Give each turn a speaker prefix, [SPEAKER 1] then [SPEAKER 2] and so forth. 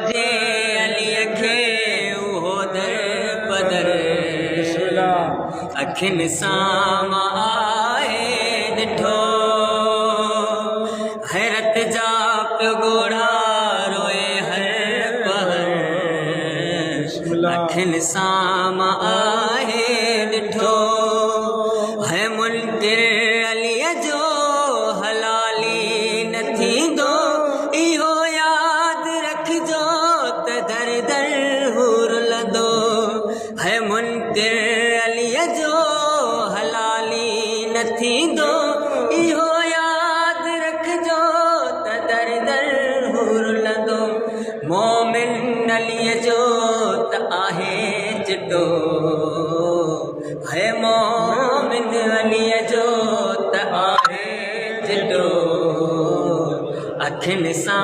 [SPEAKER 1] जे अलीअ खे उहो दर बदर अखियुनि सां मां आहे ॾिठो हैरत जा पियो ॻोढ़ा रोए हर पहर अखियुनि सां मां आहे ॾिठो है मुनकिर अलीअ जो हलाली न थींदो इहो यादि रखिजो त दर दर हूर लदो है मुनकिर अलीअ जो हलाली न थींदो इहो यादि रखिजो त दर दर हूर लदो मोमिन अलीअ जो त आहे चिटो है मोमिन अलीअ जो त आहे चिटो अखियुनि सां